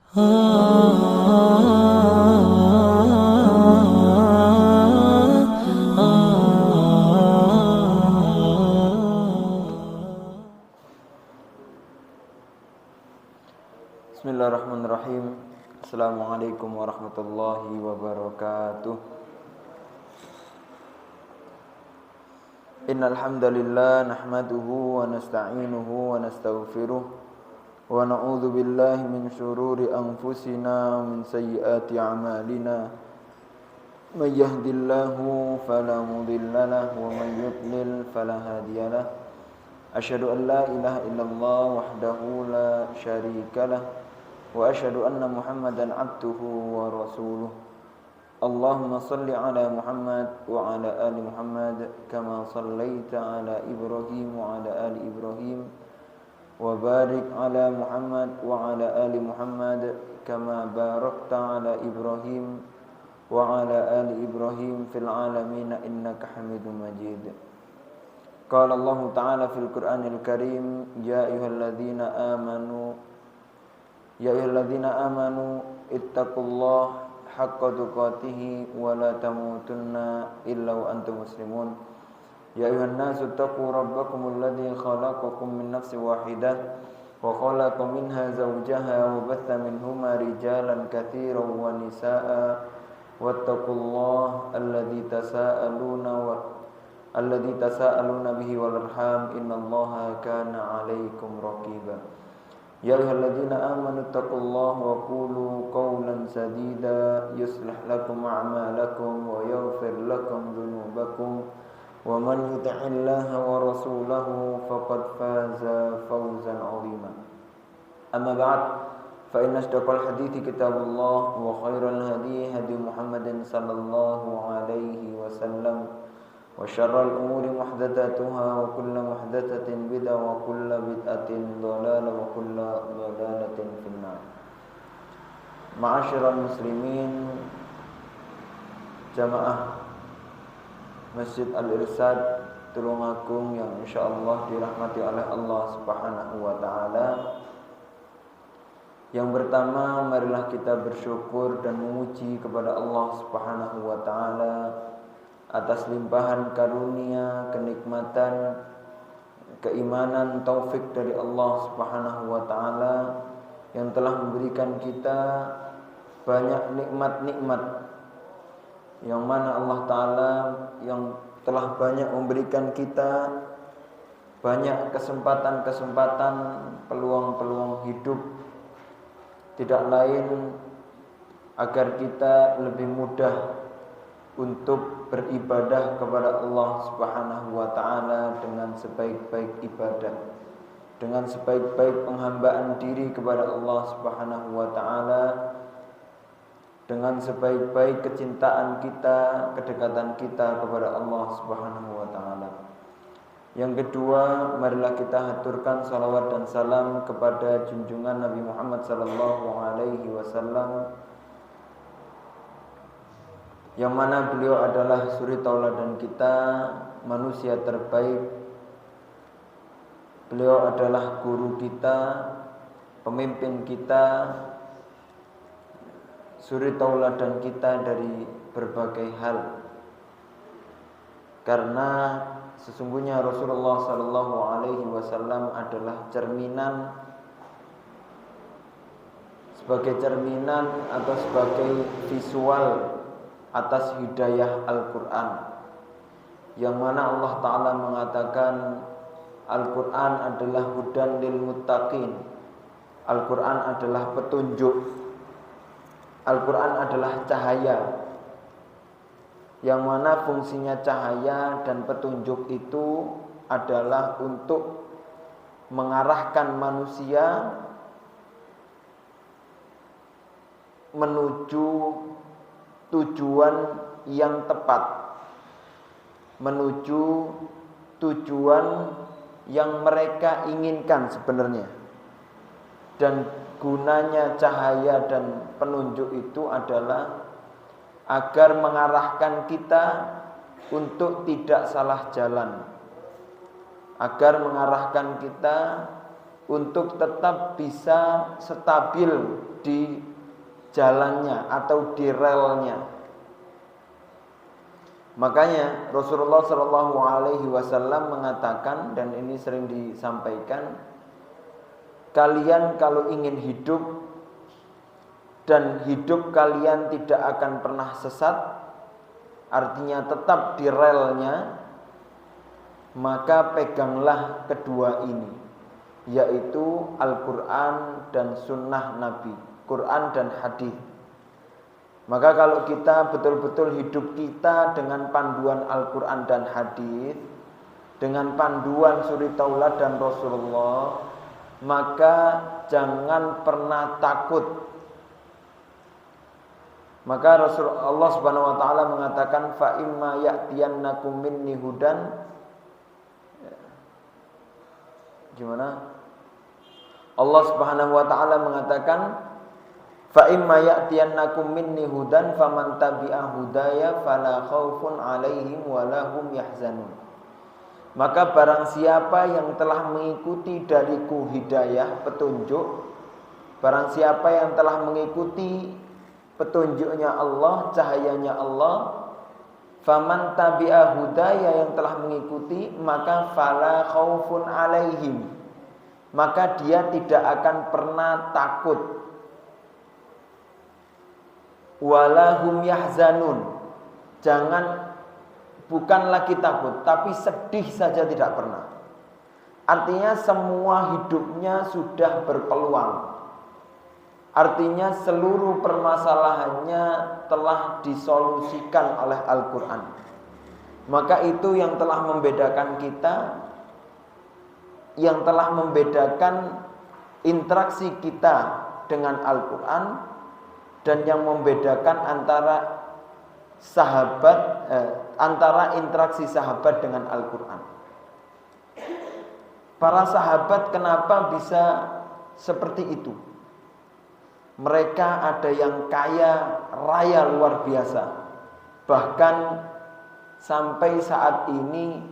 Bismillahirrahmanirrahim. Assalamualaikum warahmatullahi wabarakatuh. Innal hamdalillah nahmaduhu wa nasta'inuhu wa nastaghfiruh wa na'udzu billahi min shururi anfusina wa min sayyiati a'malina. May yahdihillahu fala mudilla lahu wa may yudlil fala hadiya lahu. Asyhadu an la ilaha illallah wahdahu la syarika lah wa asyhadu anna Muhammadan abduhu wa rasuluh. Allahumma salli ala Muhammad wa ala ali Muhammad kama sallaita ala Ibrahim wa ala ali Ibrahim wa barik ala Muhammad wa ala ali Muhammad kama barakta ala Ibrahim wa ala ali Ibrahim fil alamin innaka Hamidum Majid. Qala Allah Ta'ala fil Qur'anil Karim, ya ayyuhalladzina amanu ittaqullaha haqqa tuqatih wa la tamutunna illa wa antum muslimun. Ya ayyuhan nasu taqu rabbakumul ladzi khalaqakum min nafsin wahidah wa khalaqa minha zawjaha wa batha minhuma rijalan katsiran wa nisaa'a wattaqullaha alladzi tasaaluna bihi wal arham innallaha kana 'alaikum raqiba. Ya ayyuhalladzina amanu taqullaha wa qulu qawlan sadida yuslih lakum a'malakum wa yaghfir lakum dhunubakum wa man yuti'illaha wa rasulahu faqad faza fawzan 'azima. Amma ba'd, fa inna asdaqal hadithi kitabullah wa khairal hadi hadi Muhammadin sallallahu alaihi wasallam wa syarral umuri muhdatsatuha wa kullu muhdatsatin bid'ah wa kullu bid'atin dhalalah wa kullu dhalalatin finnar. Ma'asyiral muslimin, jamaah Masjid Al-Irsyad Tulungagung yang insyaallah dirahmati oleh Allah Subhanahu wa taala. Yang pertama, marilah kita bersyukur dan memuji kepada Allah Subhanahu wa taala atas limpahan karunia, kenikmatan, keimanan, taufik dari Allah Subhanahu wa taala yang telah memberikan kita banyak nikmat-nikmat, yang mana Allah taala yang telah banyak memberikan kita banyak kesempatan-kesempatan, peluang-peluang hidup, tidak lain agar kita lebih mudah untuk beribadah kepada Allah Subhanahu wa taala dengan sebaik-baik ibadah, dengan sebaik-baik penghambaan diri kepada Allah Subhanahu wa taala, dengan sebaik-baik kecintaan kita, kedekatan kita kepada Allah Subhanahu wa taala. Yang kedua, marilah kita haturkan salawat dan salam kepada junjungan Nabi Muhammad sallallahu alaihi wasallam, yang mana beliau adalah suri tauladan kita, manusia terbaik. Beliau adalah guru kita, pemimpin kita, suri tauladan kita dari berbagai hal. Karena sesungguhnya Rasulullah sallallahu alaihi wasallam adalah sebagai cerminan atau sebagai visual atas hidayah Al-Quran, yang mana Allah Ta'ala mengatakan Al-Quran adalah hudan lil muttaqin. Al-Quran adalah petunjuk, Al-Quran adalah cahaya, yang mana fungsinya cahaya dan petunjuk itu adalah untuk mengarahkan manusia menuju tujuan yang tepat, menuju tujuan yang mereka inginkan sebenarnya. Dan gunanya cahaya dan penunjuk itu adalah agar mengarahkan kita untuk tidak salah jalan, agar mengarahkan kita untuk tetap bisa stabil di jalannya atau di relnya. Makanya Rasulullah Shallallahu Alaihi Wasallam mengatakan, dan ini sering disampaikan, kalian kalau ingin hidup dan hidup kalian tidak akan pernah sesat, artinya tetap di relnya, maka peganglah kedua ini, yaitu Al-Quran dan Sunnah Nabi, Quran dan hadis. Maka kalau kita betul-betul hidup kita dengan panduan Al-Quran dan hadis, dengan panduan suri tauladan Rasulullah, maka jangan pernah takut. Maka Rasulullah Subhanahu wa taala mengatakan, fa imma ya'tiyannakum minni hudan. Gimana? Allah Subhanahu wa taala mengatakan, fa imma ya'tiyannakum minni hudan faman tabi'a hudaya fala khaufun 'alaihim wa lahum yahzanun. Maka barang siapa yang telah mengikuti dariku hidayah, petunjuk, barang siapa yang telah mengikuti petunjuknya Allah, cahayanya Allah, faman tabi'a hudaya, yang telah mengikuti, maka fala khaufun 'alaihim, maka dia tidak akan pernah takut, walahum yahzanun, bukan lagi takut, tapi sedih saja tidak pernah. Artinya semua hidupnya sudah berpeluang. Artinya seluruh permasalahannya telah disolusikan oleh Al-Quran. Maka itu yang telah membedakan kita, yang telah membedakan interaksi kita dengan Al-Quran, dan yang membedakan antara antara interaksi sahabat dengan Al-Quran. Para sahabat kenapa bisa seperti itu? Mereka ada yang kaya raya luar biasa, bahkan sampai saat ini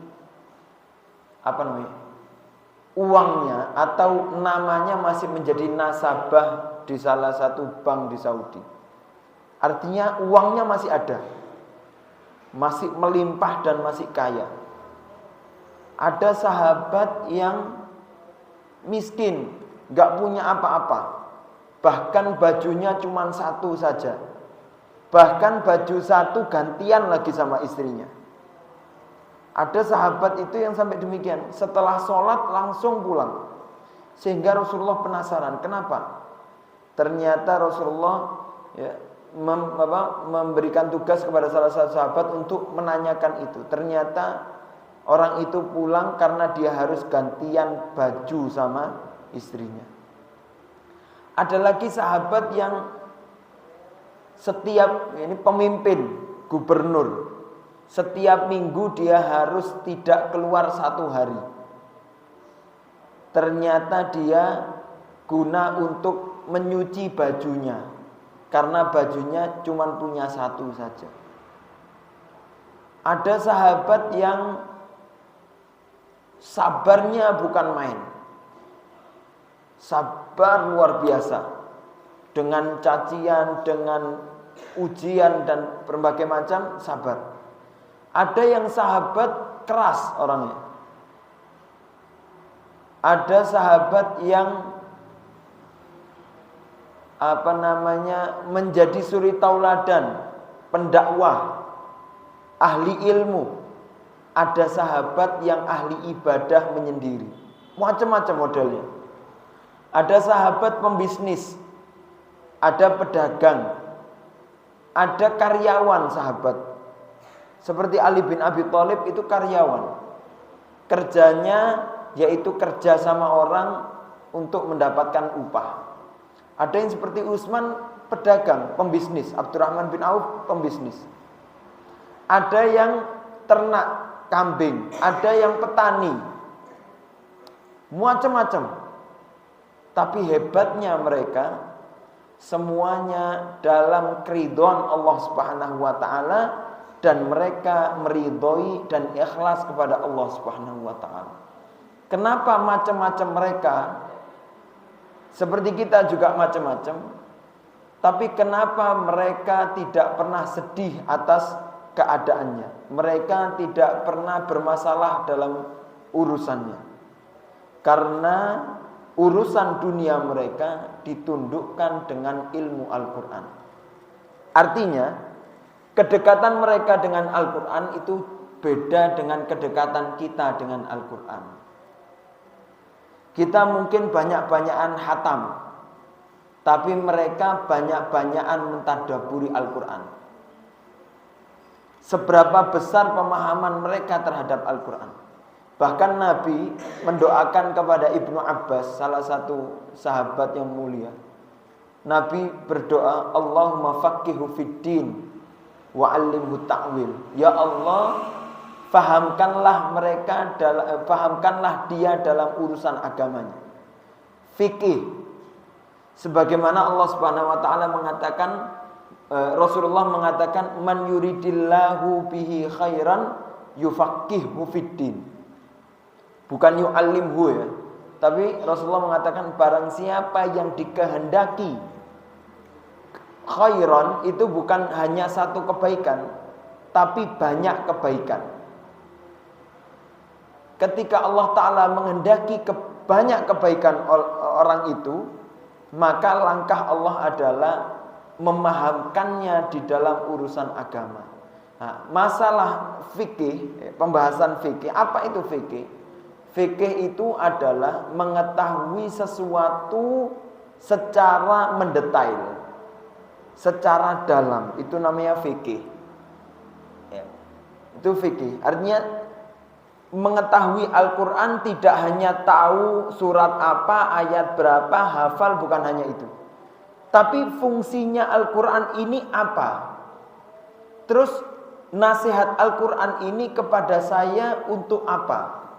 uangnya atau namanya masih menjadi nasabah di salah satu bank di Saudi. Artinya uangnya masih ada, masih melimpah dan masih kaya. Ada sahabat yang miskin, gak punya apa-apa, bahkan bajunya cuma satu saja, bahkan baju satu gantian lagi sama istrinya. Ada sahabat itu yang sampai demikian, setelah sholat langsung pulang. Sehingga Rasulullah penasaran, kenapa? Ternyata Rasulullah memberikan tugas kepada salah satu sahabat untuk menanyakan itu. Ternyata orang itu pulang karena dia harus gantian baju sama istrinya. Ada lagi sahabat yang ini pemimpin, gubernur, setiap minggu dia harus tidak keluar 1 hari. Ternyata dia guna untuk menyuci bajunya, karena bajunya cuma punya 1 saja. Ada sahabat yang sabarnya bukan main, sabar luar biasa, dengan cacian, dengan ujian dan berbagai macam sabar. Ada yang sahabat keras orangnya, ada sahabat yang menjadi suri tauladan, pendakwah, ahli ilmu. Ada sahabat yang ahli ibadah menyendiri, macam-macam modelnya. Ada sahabat pembisnis, ada pedagang, ada karyawan sahabat. Seperti Ali bin Abi Thalib itu karyawan, kerjanya yaitu kerja sama orang untuk mendapatkan upah. Ada yang seperti Utsman, pedagang, pembisnis. Abdurrahman bin Auf, pembisnis. Ada yang ternak kambing, ada yang petani, macam-macam. Tapi hebatnya mereka semuanya dalam keridhaan Allah Subhanahu wa taala, dan mereka meridhoi dan ikhlas kepada Allah Subhanahu wa taala. Kenapa macam-macam mereka? Seperti kita juga macam-macam. Tapi kenapa mereka tidak pernah sedih atas keadaannya? Mereka tidak pernah bermasalah dalam urusannya. Karena urusan dunia mereka ditundukkan dengan ilmu Al-Quran. Artinya, kedekatan mereka dengan Al-Quran itu beda dengan kedekatan kita dengan Al-Quran. Kita mungkin banyak-banyakan hatam, tapi mereka banyak-banyakan mentadaburi Al-Quran. Seberapa besar pemahaman mereka terhadap Al-Quran. Bahkan Nabi mendoakan kepada Ibnu Abbas, salah satu sahabat yang mulia. Nabi berdoa, Allahumma faqihu fiddin wa'allimhu ta'wil. Ya Allah, fahamkanlah dia dalam urusan agamanya. Fikih. Sebagaimana Allah Subhanahu wa taala mengatakan, Rasulullah mengatakan, man yuridillahu bihi khairan yufaqihu fiddin. Bukan yu'allimhu ya. Tapi Rasulullah mengatakan barang siapa yang dikehendaki khairan, itu bukan hanya satu kebaikan, tapi banyak kebaikan. Ketika Allah Ta'ala menghendaki banyak kebaikan orang itu, maka langkah Allah adalah memahamkannya di dalam urusan agama. Nah, masalah fikih, pembahasan fikih, apa itu fikih? Fikih itu adalah mengetahui sesuatu secara mendetail, secara dalam. Itu namanya fikih. Ya. Itu fikih. Artinya mengetahui Al-Quran tidak hanya tahu surat apa, ayat berapa, hafal, bukan hanya itu. Tapi fungsinya Al-Quran ini apa? Terus nasihat Al-Quran ini kepada saya untuk apa?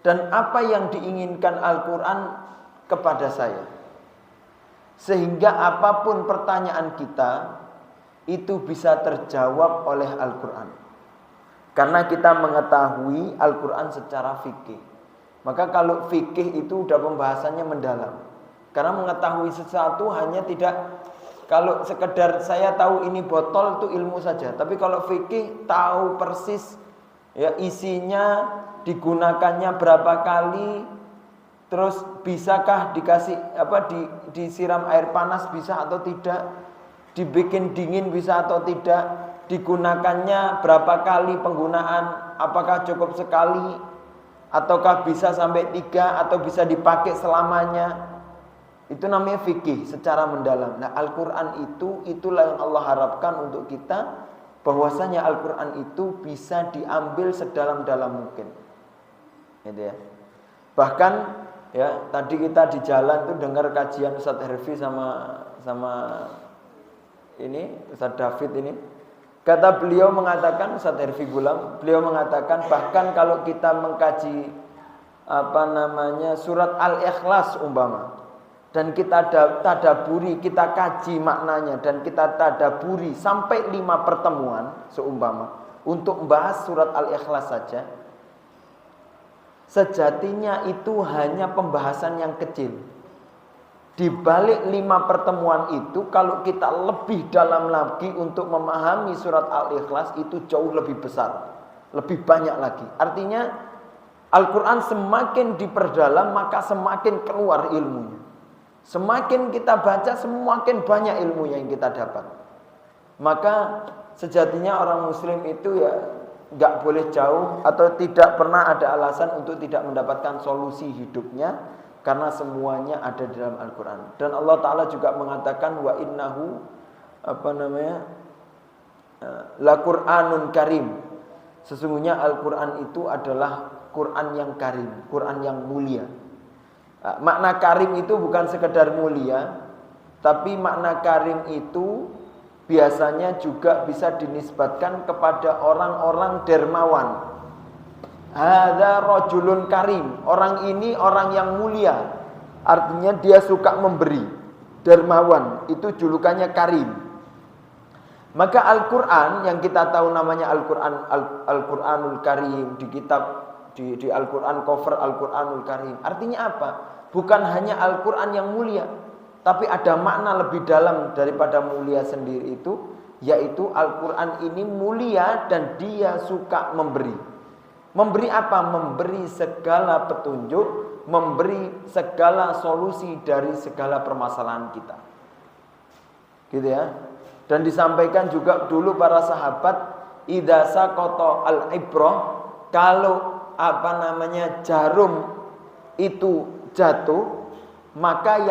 Dan apa yang diinginkan Al-Quran kepada saya? Sehingga apapun pertanyaan kita, itu bisa terjawab oleh Al-Quran. Karena kita mengetahui Al-Quran secara fikih. Maka kalau fikih itu udah pembahasannya mendalam. Karena mengetahui sesuatu hanya tidak, kalau sekedar saya tahu ini botol itu ilmu saja. Tapi kalau fikih tahu persis ya isinya, digunakannya berapa kali, terus bisakah dikasih disiram air panas bisa atau tidak, dibikin dingin bisa atau tidak, digunakannya berapa kali penggunaan, apakah cukup sekali ataukah bisa sampai 3 atau bisa dipakai selamanya. Itu namanya fikih secara mendalam. Nah, Al-Quran itulah yang Allah harapkan untuk kita, bahwasanya Al-Quran itu bisa diambil sedalam-dalam mungkin. Gitu ya. Bahkan ya tadi kita di jalan tuh dengar kajian Ustaz Herfi sama ini Ustaz David ini. Kata beliau mengatakan, Ustaz Herfi Gulam, beliau mengatakan bahkan kalau kita mengkaji surat Al-Ikhlas umpama, dan kita tadaburi, kita kaji maknanya dan kita tadaburi sampai 5 pertemuan seumpama untuk membahas surat Al-Ikhlas saja, sejatinya itu hanya pembahasan yang kecil. Di balik 5 pertemuan itu, kalau kita lebih dalam lagi untuk memahami surat Al-Ikhlas, itu jauh lebih besar, lebih banyak lagi. Artinya Al-Quran semakin diperdalam, maka semakin keluar ilmunya. Semakin kita baca, semakin banyak ilmu yang kita dapat. Maka sejatinya orang muslim itu ya gak boleh jauh atau tidak pernah ada alasan untuk tidak mendapatkan solusi hidupnya, karena semuanya ada di dalam Al-Quran. Dan Allah Ta'ala juga mengatakan wa innahu la Qur'anun karim. Sesungguhnya Al-Quran itu adalah Quran yang karim, Quran yang mulia. Makna karim itu bukan sekedar mulia, tapi makna karim itu biasanya juga bisa dinisbatkan kepada orang-orang dermawan. Hadza rajulun karim. Orang ini orang yang mulia. Artinya dia suka memberi. Dermawan, itu julukannya karim. Maka Al-Qur'an yang kita tahu namanya Al-Qur'an, Al-Qur'anul Karim, di kitab di Al-Qur'an cover Al-Qur'anul Karim. Artinya apa? bukan hanya Al-Quran yang mulia, tapi ada makna lebih dalam daripada mulia sendiri itu, yaitu Al-Quran ini mulia dan dia suka memberi. Memberi apa? Memberi segala petunjuk, memberi segala solusi dari segala permasalahan kita. Gitu ya. Dan disampaikan juga dulu para sahabat, idza saqata al-ibrah, kalau jarum itu jatuh, maka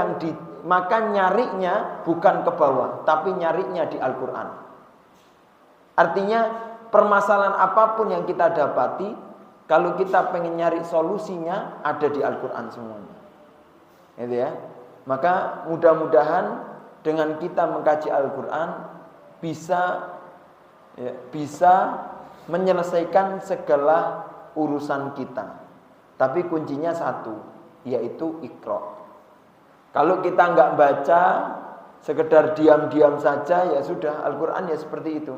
nyarinya bukan ke bawah, tapi nyarinya di Al-Quran. Artinya permasalahan apapun yang kita dapati, kalau kita pengen nyari solusinya, ada di Al-Quran semuanya. Gitu ya. Maka mudah-mudahan dengan kita mengkaji Al-Quran bisa menyelesaikan segala urusan kita. Tapi kuncinya satu, yaitu Iqra. Kalau kita nggak baca, sekedar diam-diam saja, ya sudah, Al-Quran ya seperti itu.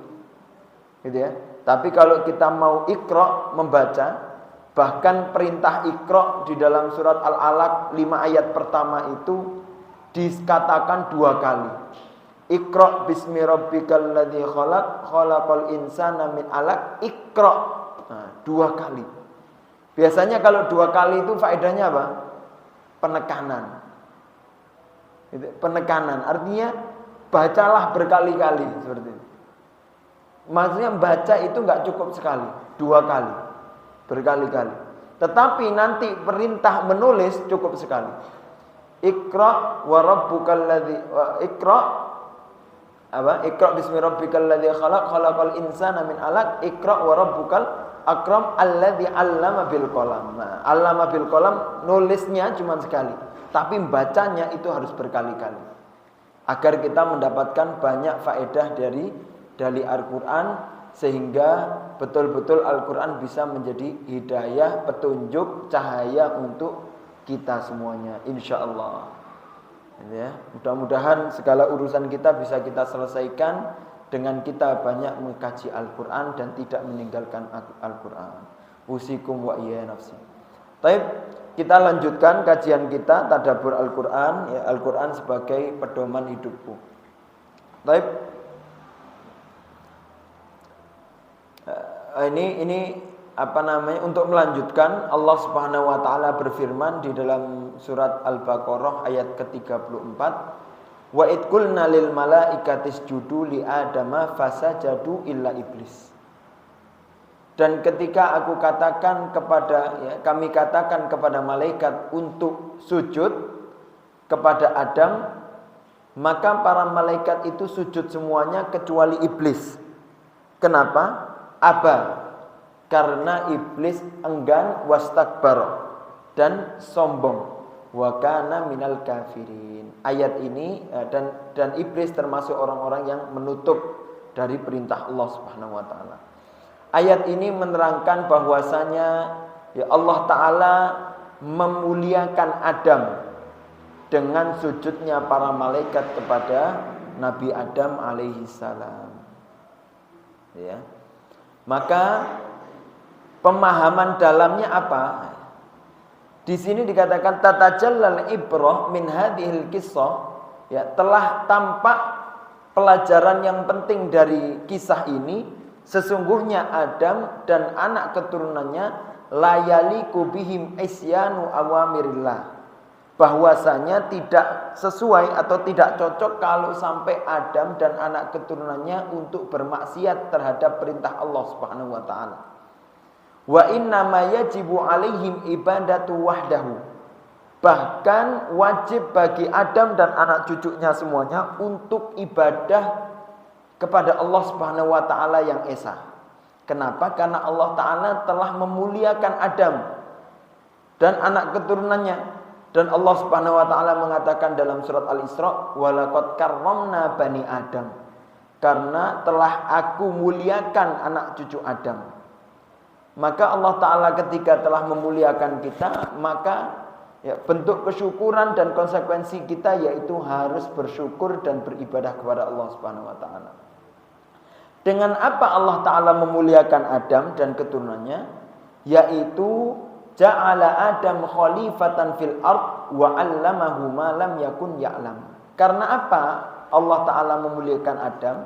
Gitu ya. Tapi kalau kita mau Iqra, membaca, bahkan perintah Iqra di dalam surat Al-Alaq 5 ayat pertama itu dikatakan 2 kali. Iqra bismi rabbikal ladzi khalaq, khalaqal insana min 'alaq. Iqra. Nah, 2 kali. Biasanya kalau 2 kali itu faedahnya apa? Penekanan. Penekanan artinya bacalah berkali-kali seperti itu. Maksudnya baca itu nggak cukup sekali, 2 kali, berkali-kali. Tetapi nanti perintah menulis cukup sekali. Iqra wa rabbukal ladzi Iqra bismi rabbikal ladzi khalaq, khalaqal insana min 'alaq. Iqra wa rabbukal akram alladzi 'allama bil qalam. Nah, 'allama bil qalam nulisnya cuma sekali, tapi bacanya itu harus berkali-kali. Agar kita mendapatkan banyak faedah dari Al-Quran, sehingga betul-betul Al-Quran bisa menjadi hidayah, petunjuk, cahaya untuk kita semuanya, insyaallah. Ya, mudah-mudahan segala urusan kita bisa kita selesaikan dengan kita banyak mengkaji Al-Quran dan tidak meninggalkan Al-Quran. Usikum wa iya nafsi. Baik, kita lanjutkan kajian kita tadabbur Al-Quran, ya, Al-Quran sebagai pedoman hidupku. Baik. Ini untuk melanjutkan, Allah Subhanahu wa taala berfirman di dalam surat Al-Baqarah ayat ke-34, wa id qulna lil malaikati isjudu li adama fasajadu illa iblis. Dan ketika kami katakan kepada malaikat untuk sujud kepada Adam, maka para malaikat itu sujud semuanya kecuali iblis. Kenapa? Aba, karena iblis enggan, wastakbar, dan sombong, wa kana minal kafirin. Ayat ini dan iblis termasuk orang-orang yang menutup dari perintah Allah Subhanahu wa taala. Ayat ini menerangkan bahwasanya ya Allah taala memuliakan Adam dengan sujudnya para malaikat kepada Nabi Adam alaihi salam. Ya. Maka pemahaman dalamnya apa? Di sini dikatakan tatajallal ibrah min hadhil qissah, ya, telah tampak pelajaran yang penting dari kisah ini. Sesungguhnya Adam dan anak keturunannya layaliku bihim isyanu awamirillah, bahwasanya tidak sesuai atau tidak cocok kalau sampai Adam dan anak keturunannya untuk bermaksiat terhadap perintah Allah Subhanahu wa taala. Wa inna ma yajibu alaihim ibadatu wahdahu. Bahkan wajib bagi Adam dan anak cucunya semuanya untuk ibadah kepada Allah Subhanahu wa taala yang esa. Kenapa? Karena Allah taala telah memuliakan Adam dan anak keturunannya. Dan Allah Subhanahu wa taala mengatakan dalam surat Al-Isra, "Wa laqad karramna bani Adam." Karena telah aku muliakan anak cucu Adam. Maka Allah taala ketika telah memuliakan kita, maka ya, bentuk kesyukuran dan konsekuensi kita yaitu harus bersyukur dan beribadah kepada Allah Subhanahu wa taala. Dengan apa Allah taala memuliakan Adam dan keturunannya? Yaitu ja'ala Adam khalifatan fil ard wa 'allamahu ma lam yakun ya'lam. Karena apa Allah Ta'ala memuliakan Adam?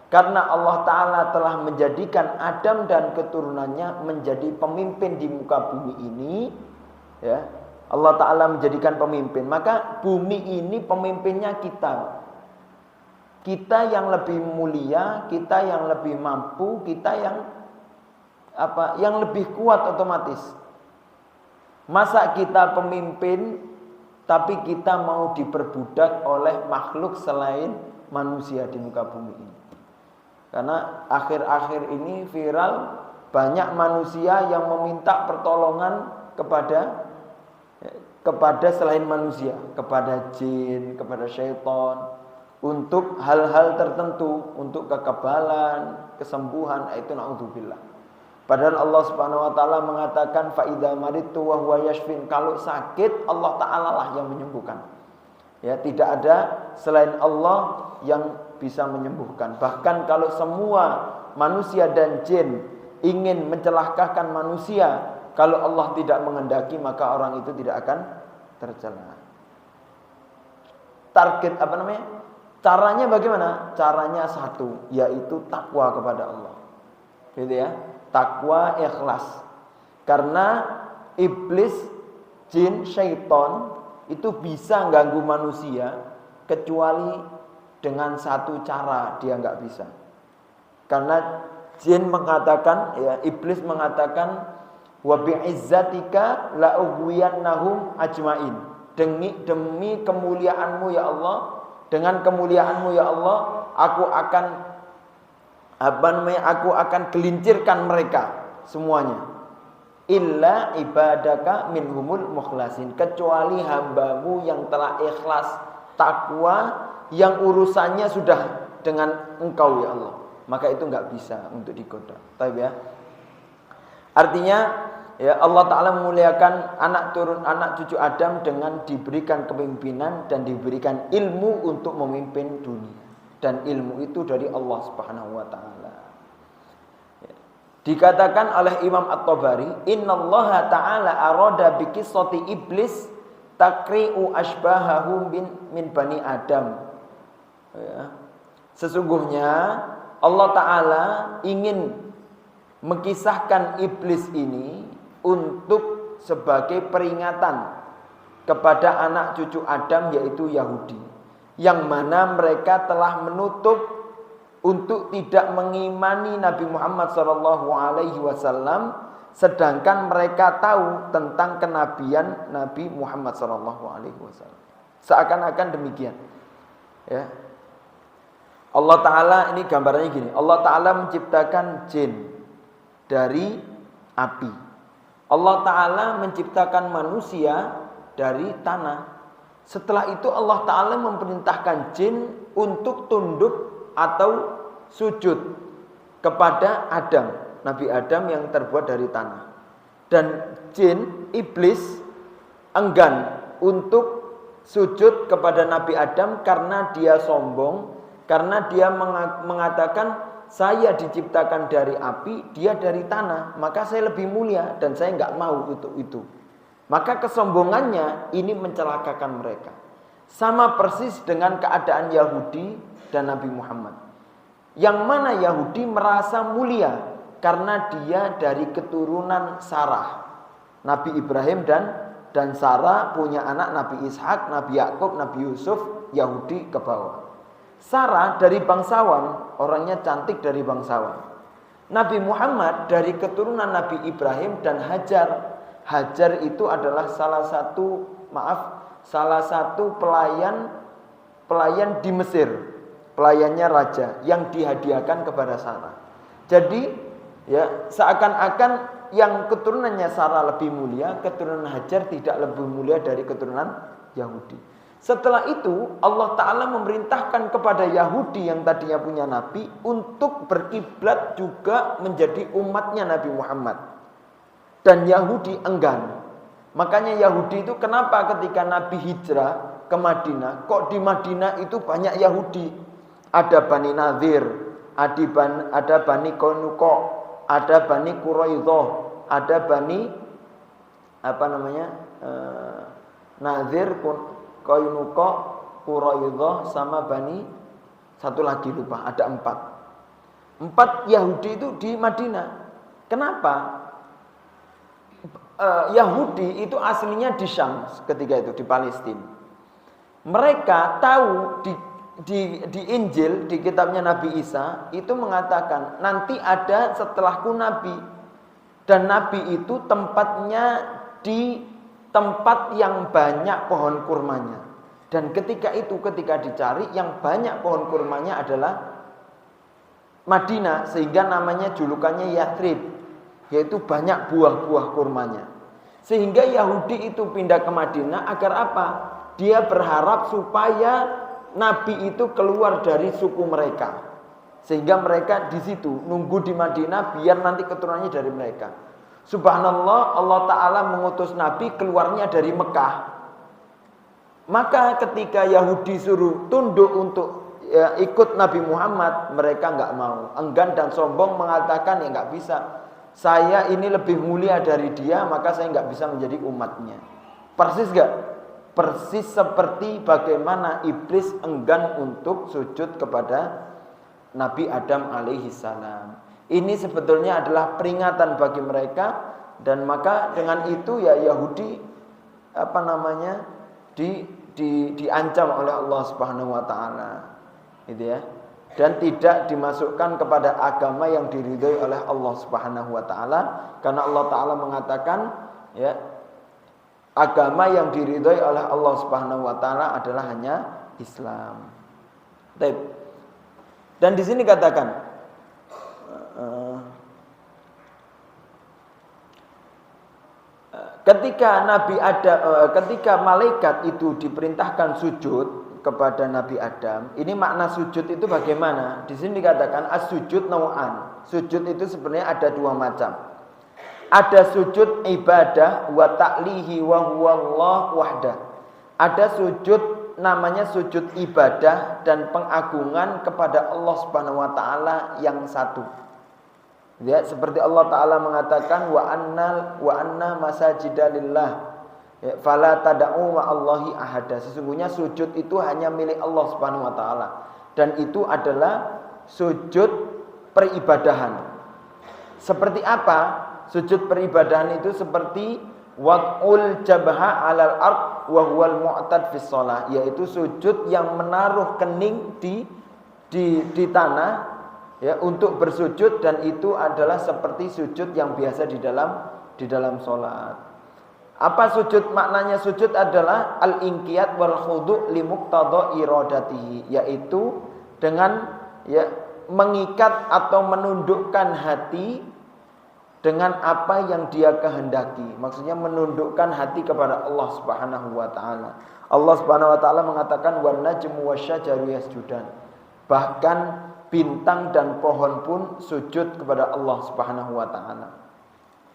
Karena Allah Ta'ala telah menjadikan Adam dan keturunannya menjadi pemimpin di muka bumi ini. Ya, Allah Ta'ala menjadikan pemimpin. Maka bumi ini pemimpinnya kita. Kita yang lebih mulia, kita yang lebih mampu, kita yang lebih kuat otomatis. Masa kita pemimpin tapi kita mau diperbudak oleh makhluk selain manusia di muka bumi ini. Karena akhir-akhir ini viral banyak manusia yang meminta pertolongan kepada selain manusia, kepada jin, kepada syaitan, untuk hal-hal tertentu, untuk kekebalan, kesembuhan, itu naudzubillah. Padahal Allah Subhanahu wa taala mengatakan fa idza maridtu wa huwa yashfin, kalau sakit Allah Ta'ala lah yang menyembuhkan. Ya, tidak ada selain Allah yang bisa menyembuhkan. Bahkan kalau semua manusia dan jin ingin mencelakakan manusia, kalau Allah tidak menghendaki maka orang itu tidak akan tercela. Target Caranya bagaimana? Caranya satu, yaitu takwa kepada Allah. Gitu ya. Takwa, ikhlas. Karena iblis, jin, syaitan itu bisa ganggu manusia kecuali dengan satu cara dia nggak bisa. Karena jin mengatakan, ya, iblis mengatakan, wa bi'izzatika la ughwiyannahum ajmain. Demi kemuliaanmu ya Allah, dengan kemuliaanmu ya Allah, aku akan gelincirkan mereka semuanya. Illa ibadaka minhumul mukhlasin, kecuali hambamu yang telah ikhlas, takwa, yang urusannya sudah dengan engkau ya Allah. Maka itu enggak bisa untuk digoda. Taib ya. Artinya ya, Allah Ta'ala memuliakan anak cucu Adam dengan diberikan kepemimpinan dan diberikan ilmu untuk memimpin dunia. Dan ilmu itu dari Allah Subhanahu wa Ta'ala. Ya. Dikatakan oleh Imam At-Tabari, innallaha ta'ala arada biqissati iblis takri'u ashbahahum min bani Adam. Ya. Sesungguhnya Allah Ta'ala ingin mengkisahkan iblis ini untuk sebagai peringatan kepada anak cucu Adam, yaitu Yahudi, yang mana mereka telah menutup untuk tidak mengimani Nabi Muhammad SAW, sedangkan mereka tahu tentang kenabian Nabi Muhammad SAW. Seakan-akan demikian. Ya. Allah Ta'ala, ini gambarannya gini, Allah Ta'ala menciptakan jin dari api. Allah Ta'ala menciptakan manusia dari tanah. Setelah itu Allah Ta'ala memerintahkan jin untuk tunduk atau sujud kepada Adam, Nabi Adam yang terbuat dari tanah. Dan jin, iblis, enggan untuk sujud kepada Nabi Adam karena dia sombong, karena dia mengatakan, saya diciptakan dari api, dia dari tanah, maka saya lebih mulia dan saya enggak mau untuk itu. Maka kesombongannya ini mencelakakan mereka. Sama persis dengan keadaan Yahudi dan Nabi Muhammad. Yang mana Yahudi merasa mulia karena dia dari keturunan Sarah. Nabi Ibrahim dan Sarah punya anak Nabi Ishak, Nabi Yakub, Nabi Yusuf, Yahudi ke bawah. Sarah dari bangsawan, orangnya cantik dari bangsawan. Nabi Muhammad dari keturunan Nabi Ibrahim dan Hajar. Hajar itu adalah salah satu pelayan di Mesir, pelayannya raja yang dihadiahkan kepada Sarah. Jadi ya, seakan-akan yang keturunannya Sarah lebih mulia, keturunan Hajar tidak lebih mulia dari keturunan Yahudi. Setelah itu Allah Ta'ala memerintahkan kepada Yahudi yang tadinya punya Nabi untuk berkiblat juga menjadi umatnya Nabi Muhammad. Dan Yahudi enggan. Makanya Yahudi itu kenapa ketika Nabi hijrah ke Madinah, kok di Madinah itu banyak Yahudi. Ada Bani Nadir, ada Bani Qainuqa, ada Bani Quraidah, ada Bani Nadir, Qainuqa, Quraidah sama Bani satu lagi lupa, ada 4. 4 Yahudi itu di Madinah. Kenapa? Yahudi itu aslinya di Syam ketika itu, di Palestina. Mereka tahu di Injil, di kitabnya Nabi Isa itu mengatakan nanti ada setelahku nabi, dan nabi itu tempatnya di tempat yang banyak pohon kurmanya. Dan ketika dicari yang banyak pohon kurmanya adalah Madinah, sehingga namanya julukannya Yathrib, yaitu banyak buah-buah kurmanya. Sehingga Yahudi itu pindah ke Madinah agar apa? Dia berharap supaya Nabi itu keluar dari suku mereka, sehingga mereka di situ nunggu di Madinah biar nanti keturunannya dari mereka. Subhanallah, Allah Ta'ala mengutus Nabi keluarnya dari Mekah. Maka ketika Yahudi suruh tunduk untuk ikut Nabi Muhammad, mereka nggak mau, enggan dan sombong mengatakan ya nggak bisa. Saya ini lebih mulia dari dia, maka saya nggak bisa menjadi umatnya. Persis nggak? Persis seperti bagaimana iblis enggan untuk sujud kepada Nabi Adam alaihi salam. Ini sebetulnya adalah peringatan bagi mereka, dan maka dengan itu ya Yahudi diancam oleh Allah Subhanahu wa taala. Gitu ya. Dan tidak dimasukkan kepada agama yang diridhoi oleh Allah Subhanahu wa taala, karena Allah taala mengatakan ya, agama yang diridhoi oleh Allah Subhanahu wa taala adalah hanya Islam. Baik. Dan di sini katakan ketika malaikat itu diperintahkan sujud kepada Nabi Adam, ini makna sujud itu bagaimana? Di sini dikatakan as-sujud nau'an. Sujud itu sebenarnya ada 2 macam. Ada sujud ibadah wa ta'lihi wa huwallah wahdah. Ada sujud namanya sujud ibadah dan pengagungan kepada Allah Subhanahu wa taala yang satu. Ya, seperti Allah Ta'ala mengatakan wa anna masajida lillah ya, fala tad'u ma'allahi ahada. Sesungguhnya sujud itu hanya milik Allah Subhanahu wa taala, dan itu adalah sujud peribadahan. Seperti apa? Sujud peribadahan itu seperti wad'ul jabha 'alal ard wa huwal mu'tad fis shalah, yaitu sujud yang menaruh kening di tanah ya untuk bersujud, dan itu adalah seperti sujud yang biasa di dalam salat. Apa sujud? Maknanya sujud adalah al-inqiyad wal khudu' li muqtada iradatihi, yaitu dengan ya mengikat atau menundukkan hati dengan apa yang dia kehendaki. Maksudnya menundukkan hati kepada Allah Subhanahu wa taala. Allah Subhanahu wa taala mengatakan wan najmu wasyajaru yasjudan. Bahkan bintang dan pohon pun sujud kepada Allah Subhanahu wa taala.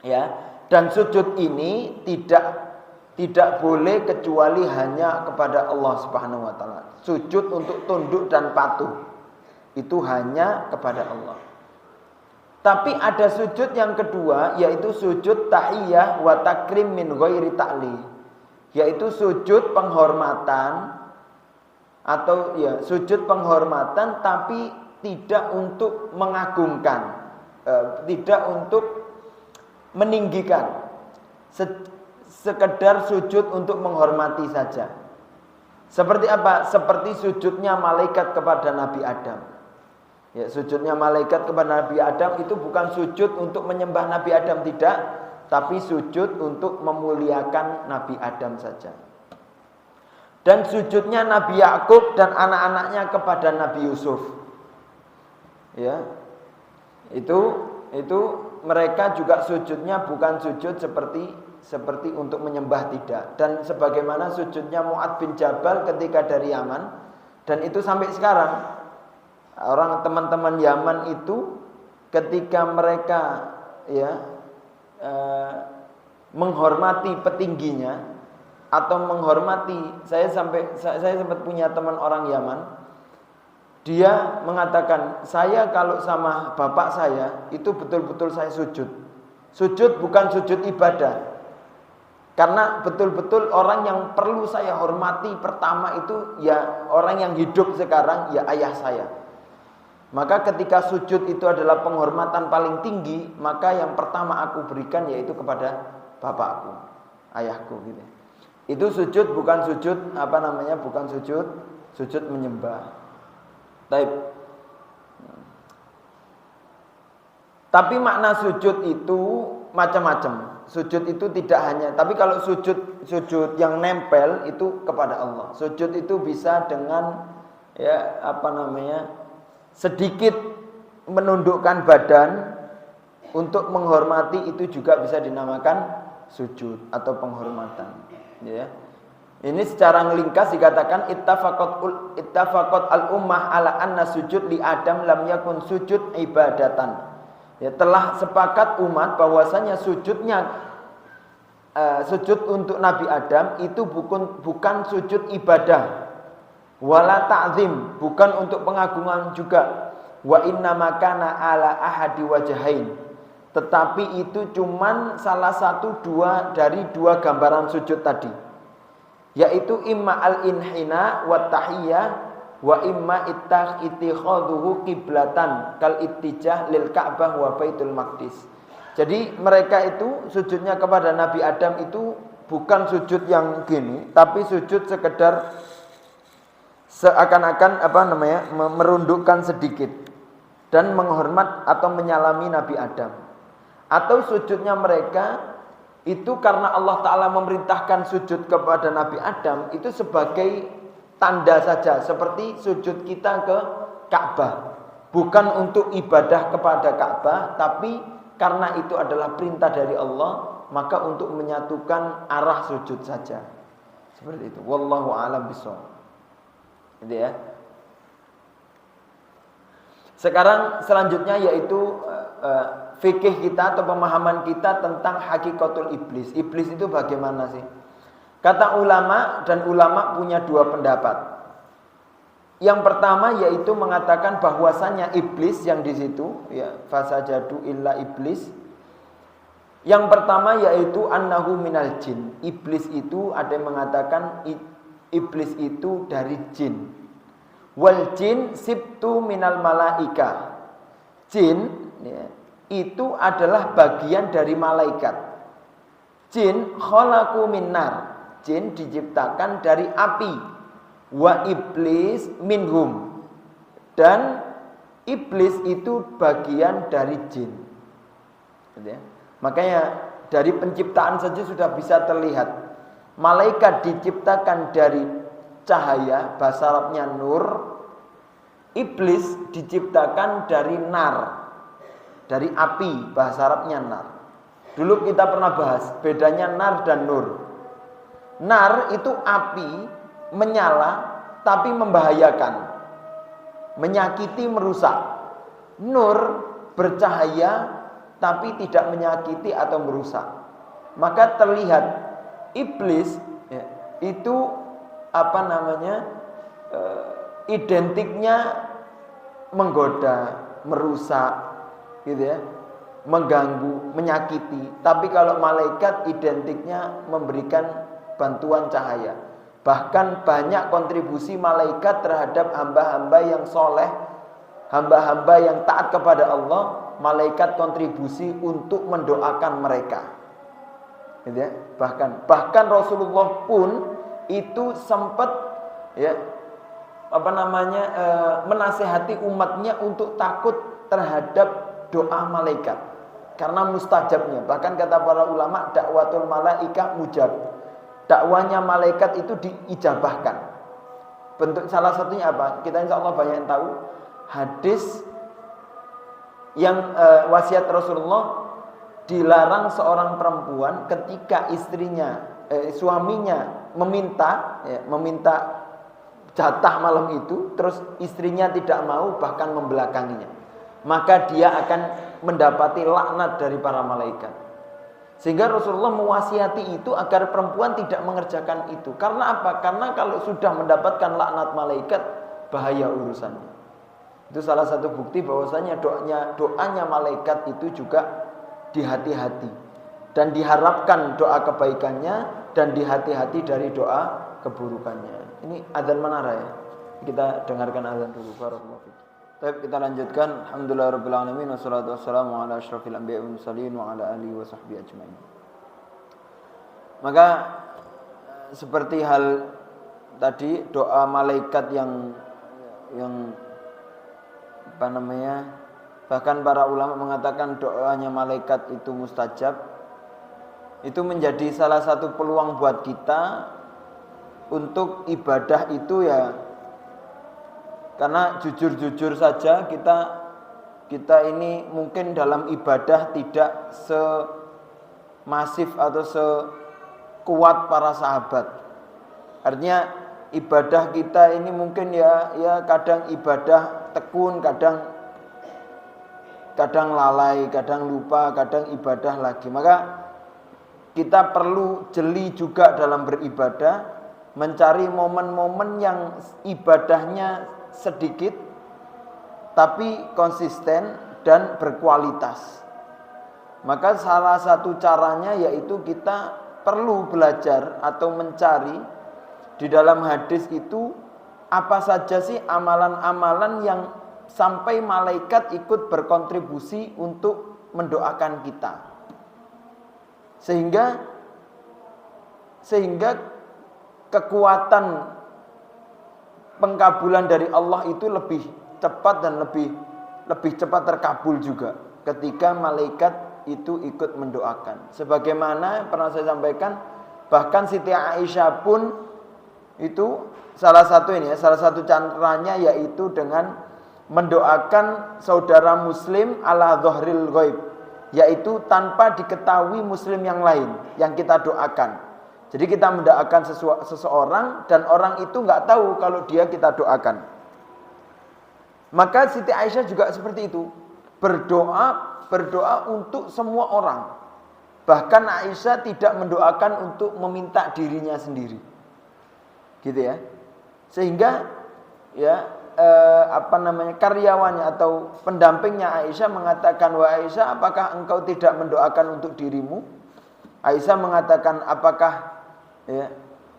Ya, dan sujud ini tidak boleh kecuali hanya kepada Allah Subhanahu wa taala. Sujud untuk tunduk dan patuh itu hanya kepada Allah. Tapi ada sujud yang kedua, yaitu sujud tahiyah wa takrim min ghairi ta'li, yaitu sujud penghormatan atau ya sujud penghormatan tapi tidak untuk mengagungkan, tidak untuk meninggikan, sekedar sujud untuk menghormati saja. Seperti apa? Seperti sujudnya malaikat kepada Nabi Adam. Ya, sujudnya malaikat kepada Nabi Adam itu bukan sujud untuk menyembah Nabi Adam, tidak, tapi sujud untuk memuliakan Nabi Adam saja. Dan sujudnya Nabi Yakub dan anak-anaknya kepada Nabi Yusuf, ya, itu mereka juga sujudnya bukan sujud seperti untuk menyembah, tidak. Dan sebagaimana sujudnya Mu'adz bin Jabal ketika dari Yaman, dan itu sampai sekarang orang teman-teman Yaman itu ketika mereka ya menghormati petingginya atau menghormati, saya sempat punya teman orang Yaman, dia mengatakan, saya kalau sama bapak saya itu betul-betul saya sujud. Sujud bukan sujud ibadah, Karena betul-betul orang yang perlu saya hormati pertama itu ya orang yang hidup sekarang, ya ayah saya. Maka ketika sujud itu adalah penghormatan paling tinggi, maka yang pertama aku berikan yaitu kepada bapakku, ayahku gitu. Itu sujud bukan sujud bukan sujud menyembah. Tapi makna sujud itu macam-macam. Sujud itu tidak hanya, tapi kalau sujud yang nempel itu kepada Allah. Sujud itu bisa dengan sedikit menundukkan badan untuk menghormati, itu juga bisa dinamakan sujud atau penghormatan. Ya. Ini secara ngelingkas dikatakan ittafaqat al-ummah ala anna sujud li Adam lam yakun sujud ibadatan. Ya, telah sepakat umat bahwasanya sujud untuk Nabi Adam itu bukan sujud ibadah, wala ta'zim, bukan untuk pengagungan juga, wa inna makana ala ahadi wajahain, tetapi itu cuman salah satu dari dua gambaran sujud tadi, yaitu imma al-inhina wa tahiyyah wa imma ittikhadhuhu qiblatan kal ittijah lil Ka'bah wa Baitul Maqdis. Jadi mereka itu sujudnya kepada Nabi Adam itu bukan sujud yang gini, tapi sujud sekedar seakan-akan merundukkan sedikit dan menghormat atau menyalami Nabi Adam. Atau sujudnya mereka itu karena Allah Ta'ala memerintahkan sujud kepada Nabi Adam itu sebagai tanda saja, seperti sujud kita ke Ka'bah, bukan untuk ibadah kepada Ka'bah, tapi karena itu adalah perintah dari Allah, maka untuk menyatukan arah sujud saja. Seperti itu. Wallahu a'lam bishawab. Gitu ya. Sekarang selanjutnya yaitu fikih kita atau pemahaman kita tentang hakikatul iblis. Iblis itu bagaimana sih? Kata ulama, dan ulama punya dua pendapat. Yang pertama yaitu mengatakan bahwasannya iblis yang di situ, ya, fasajadu illa iblis. Yang pertama yaitu annahu minal jin. Iblis itu ada yang mengatakan iblis itu dari jin. Wal jin sibtu minal malaika. Jin ya, itu adalah bagian dari malaikat. Jin khalaqu min nar. Jin diciptakan dari api. Wa iblis minhum. Dan iblis itu bagian dari jin. Makanya dari penciptaan saja sudah bisa terlihat. Malaikat diciptakan dari cahaya, bahasa Arabnya nur. Iblis diciptakan dari nar, dari api, bahasa Arabnya nar. Dulu kita pernah bahas bedanya nar dan nur. Nar itu api, menyala tapi membahayakan, menyakiti, merusak. Nur bercahaya tapi tidak menyakiti atau merusak. Maka terlihat iblis ya, itu identiknya menggoda, merusak, gitu ya, mengganggu, menyakiti. Tapi kalau malaikat identiknya memberikan bantuan cahaya. Bahkan banyak kontribusi malaikat terhadap hamba-hamba yang soleh, hamba-hamba yang taat kepada Allah. Malaikat kontribusi untuk mendoakan mereka, gitu ya. Bahkan Rasulullah pun itu sempat ya menasehati umatnya untuk takut terhadap doa malaikat karena mustajabnya. Bahkan kata para ulama, dakwatul malaikah mujab. Dakwanya malaikat itu diijabahkan. Bentuk salah satunya apa? Kita insya Allah banyak yang tahu. Hadis yang wasiat Rasulullah, dilarang seorang perempuan ketika suaminya meminta jatah malam itu, terus istrinya tidak mau, bahkan membelakanginya, maka dia akan mendapati laknat dari para malaikat. Sehingga Rasulullah mewasiati itu agar perempuan tidak mengerjakan itu. Karena apa? Karena kalau sudah mendapatkan laknat malaikat, bahaya urusannya. Itu salah satu bukti bahwasanya doanya malaikat itu juga dihati-hati. dan diharapkan doa kebaikannya dan dihati-hati dari doa keburukannya. Ini adzan menara ya. Kita dengarkan adzan dulu. Barakallahu fiik. Baik, kita lanjutkan. Alhamdulillahirabbil alamin wassalatu wassalamu ala asyrofil anbiya'i wal mursalin wa ala alihi wa sahbihi ajmain. Maka seperti hal tadi doa malaikat yang bahkan para ulama mengatakan doanya malaikat itu mustajab. Itu menjadi salah satu peluang buat kita untuk ibadah itu ya, karena jujur-jujur saja kita ini mungkin dalam ibadah tidak semasif atau sekuat para sahabat. Artinya ibadah kita ini mungkin ya kadang ibadah tekun, kadang lalai, kadang lupa, kadang ibadah lagi. Maka kita perlu jeli juga dalam beribadah, mencari momen-momen yang ibadahnya sedikit tapi konsisten dan berkualitas. Maka salah satu caranya yaitu kita perlu belajar atau mencari di dalam hadis itu apa saja sih amalan-amalan yang sampai malaikat ikut berkontribusi untuk mendoakan kita. Sehingga kekuatan pengkabulan dari Allah itu lebih cepat dan lebih cepat terkabul juga ketika malaikat itu ikut mendoakan. Sebagaimana pernah saya sampaikan, bahkan Siti Aisyah pun itu salah satu caranya yaitu dengan mendoakan saudara muslim ala dhahril ghaib, yaitu tanpa diketahui muslim yang lain yang kita doakan. Jadi kita mendoakan seseorang dan orang itu nggak tahu kalau dia kita doakan. Maka Siti Aisyah juga seperti itu, berdoa untuk semua orang. Bahkan Aisyah tidak mendoakan untuk meminta dirinya sendiri, gitu ya. Sehingga ya karyawannya atau pendampingnya Aisyah mengatakan, "Wahai Aisyah, apakah engkau tidak mendoakan untuk dirimu?" Aisyah mengatakan, "Apakah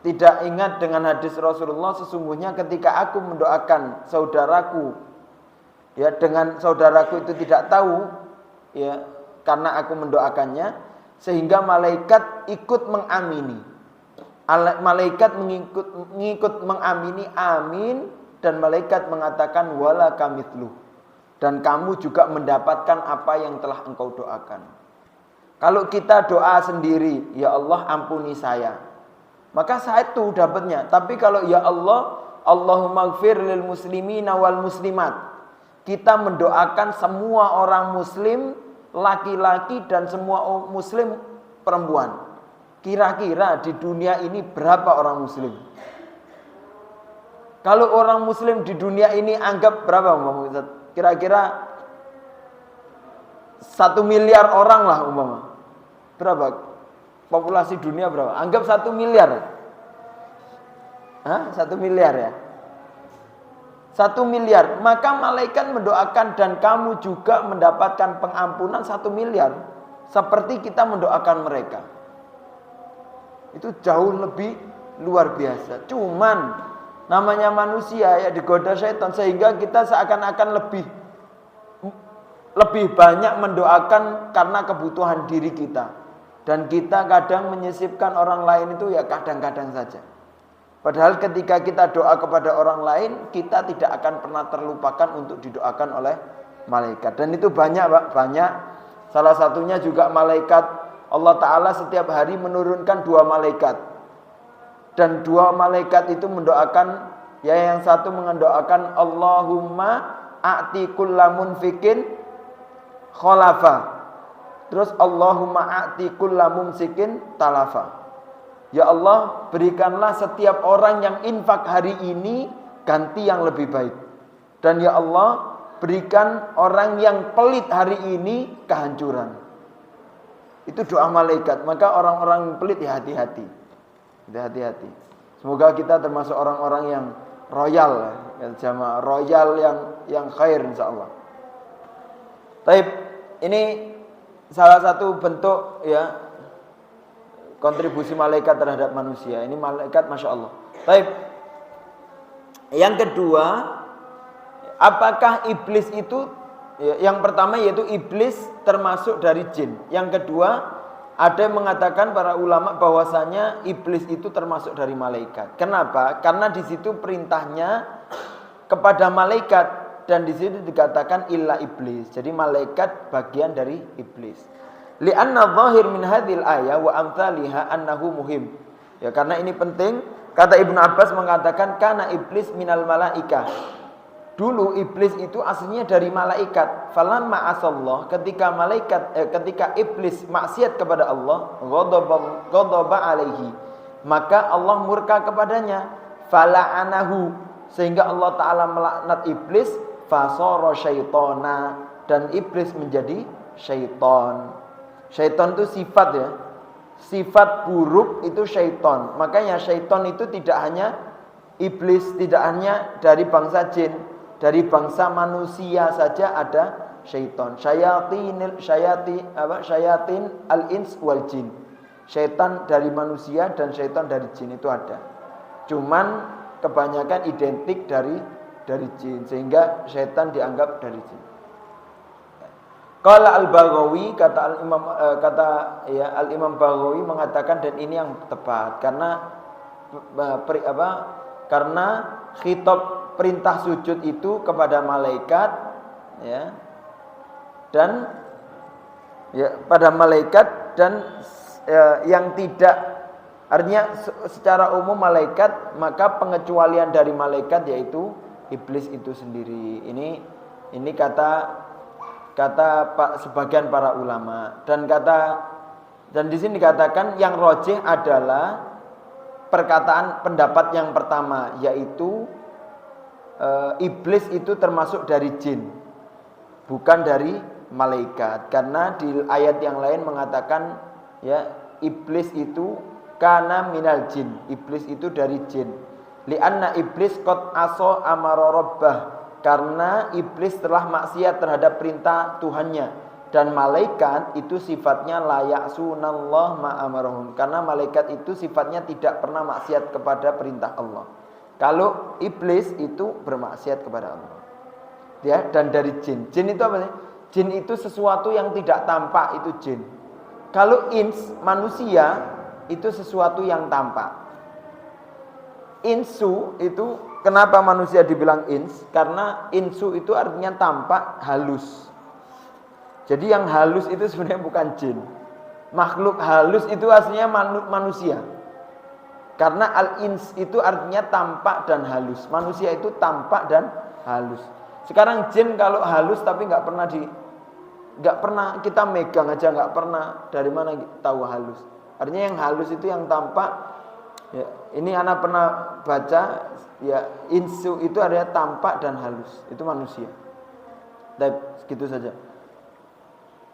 tidak ingat dengan hadis Rasulullah, sesungguhnya ketika aku mendoakan saudaraku, dengan saudaraku itu tidak tahu, karena aku mendoakannya, sehingga malaikat ikut mengamini. Malaikat mengikut mengamini, amin, dan malaikat mengatakan wala kamitslu, dan kamu juga mendapatkan apa yang telah engkau doakan." Kalau kita doa sendiri, ya Allah ampuni saya, maka satu dapatnya. Tapi kalau ya Allah, Allahumma ighfir lil muslimina wal muslimat, kita mendoakan semua orang muslim laki-laki dan semua muslim perempuan. Kira-kira di dunia ini berapa orang muslim? Kalau orang muslim di dunia ini anggap berapa? Kira-kira 1 miliar orang lah umpama. Berapa? Populasi dunia berapa? Anggap 1 miliar. 1 miliar ya. 1 miliar. Maka malaikat mendoakan dan kamu juga mendapatkan pengampunan 1 miliar. Seperti kita mendoakan mereka. Itu jauh lebih luar biasa. Cuman namanya manusia ya digoda syaitan, sehingga kita seakan-akan lebih banyak mendoakan karena kebutuhan diri kita. Dan kita kadang menyisipkan orang lain itu ya kadang-kadang saja. Padahal ketika kita doa kepada orang lain, kita tidak akan pernah terlupakan untuk didoakan oleh malaikat. Dan itu banyak Pak, banyak. Salah satunya juga malaikat Allah Ta'ala setiap hari menurunkan 2 malaikat. Dan 2 malaikat itu mendoakan, yang satu mendoakan Allahumma a'ti kulla munfikin khalafa. Terus Allahumma a'ti kulla mumsikin talafa. Ya Allah, berikanlah setiap orang yang infak hari ini ganti yang lebih baik. Dan ya Allah, berikan orang yang pelit hari ini kehancuran. Itu doa malaikat. Maka orang-orang yang pelit ya hati-hati. Hati-hati. Semoga kita termasuk orang-orang yang royal, jamaah royal yang khair insyaallah. Taib, ini salah satu bentuk kontribusi malaikat terhadap manusia. Ini malaikat Masya Allah. Baik. Yang kedua, apakah iblis itu, yang pertama yaitu iblis termasuk dari jin. Yang kedua, ada yang mengatakan para ulama bahwasanya iblis itu termasuk dari malaikat. Kenapa? Karena di situ perintahnya kepada malaikat dan di situ dikatakan illa iblis. Jadi malaikat bagian dari iblis. Li'anna dhahir min hadhil ayah wa amthaliha annahu muhim. Ya, karena ini penting. Kata Ibnu Abbas mengatakan kana iblis minal malaikah. Dulu iblis itu aslinya dari malaikat. Falamma asallah, ketika iblis maksiat kepada Allah, ghadaba alaihi, maka Allah murka kepadanya. Fala'anahu, sehingga Allah Ta'ala melaknat iblis. Fasara syaitana, dan iblis menjadi syaitan. Syaitan itu sifat ya. Sifat buruk itu syaitan. Makanya syaitan itu tidak hanya iblis, tidak hanya dari bangsa jin. Dari bangsa manusia saja ada syaitan. Syayatin al-ins wal jin. Syaitan dari manusia dan syaitan dari jin itu ada. Cuman kebanyakan identik dari jin, sehingga syaitan dianggap dari jin. Qala al-Baghawi, kata al-Imam Baghawi mengatakan, dan ini yang tepat karena khitab perintah sujud itu kepada malaikat, ya, dan ya, pada malaikat dan yang tidak, artinya secara umum malaikat, maka pengecualian dari malaikat yaitu iblis itu sendiri. Ini kata sebagian para ulama, dan di sini dikatakan yang rajih adalah pendapat yang pertama, yaitu iblis itu termasuk dari jin, bukan dari malaikat. Karena di ayat yang lain mengatakan, ya, iblis itu kana minal jin, iblis itu dari jin. Lianna iblis qad asa amara rabbah, karena iblis telah maksiat terhadap perintah Tuhannya. Dan malaikat itu sifatnya la ya'sunallah ma amarahum, karena malaikat itu sifatnya tidak pernah maksiat kepada perintah Allah. Kalau iblis itu bermaksiat kepada Allah. Ya, dan dari jin. Jin itu apa sih? Jin itu sesuatu yang tidak tampak, itu jin. Kalau ins, manusia, itu sesuatu yang tampak. Insu itu, kenapa manusia dibilang ins? Karena insu itu artinya tampak, halus. Jadi yang halus itu sebenarnya bukan jin. Makhluk halus itu aslinya manusia. Karena al-ins itu artinya tampak dan halus. Manusia itu tampak dan halus. Sekarang jin kalau halus tapi nggak pernah kita megang aja, nggak pernah, dari mana tahu halus? Artinya yang halus itu yang tampak. Ya, ini anak pernah baca, ya, insu itu artinya tampak dan halus. Itu manusia. Dan segitu saja.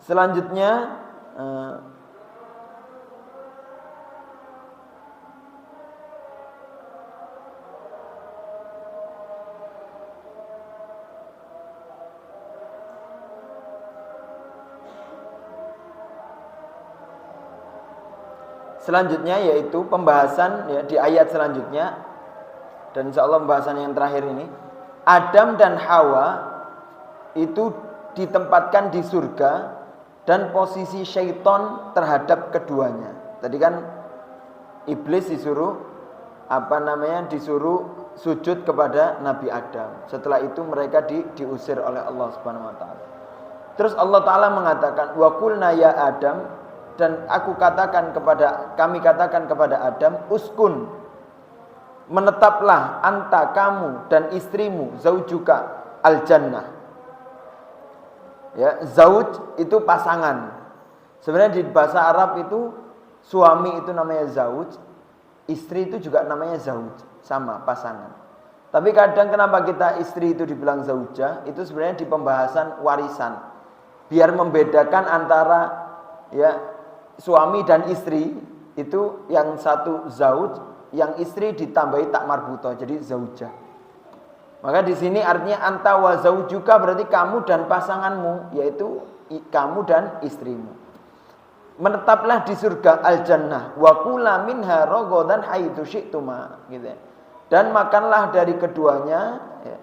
Selanjutnya yaitu pembahasan, ya, di ayat selanjutnya, dan insya Allah pembahasan yang terakhir ini, Adam dan Hawa itu ditempatkan di surga dan posisi syaitan terhadap keduanya. Tadi kan iblis disuruh sujud kepada Nabi Adam. Setelah itu mereka diusir oleh Allah Subhanahu wa taala. Terus Allah Taala mengatakan, wa qulna ya Adam, dan kami katakan kepada Adam, uskun, menetaplah anta, kamu dan istrimu, zaujuka, al jannah. Ya, zauj itu pasangan. Sebenarnya di bahasa Arab itu suami itu namanya zauj, istri itu juga namanya zauj, sama, pasangan. Tapi kadang kenapa kita istri itu dibilang zaujah? Itu sebenarnya di pembahasan warisan, biar membedakan antara, ya, suami dan istri. Itu yang satu zauj, yang istri ditambahi tak marbuto, jadi zaujah. Maka di sini artinya anta wa zaujuka, berarti kamu dan pasanganmu, yaitu kamu dan istrimu. menetaplah di surga al-jannah wa kula minha ragadan haitsu syi'tuma gitu ya. Dan makanlah dari keduanya ya,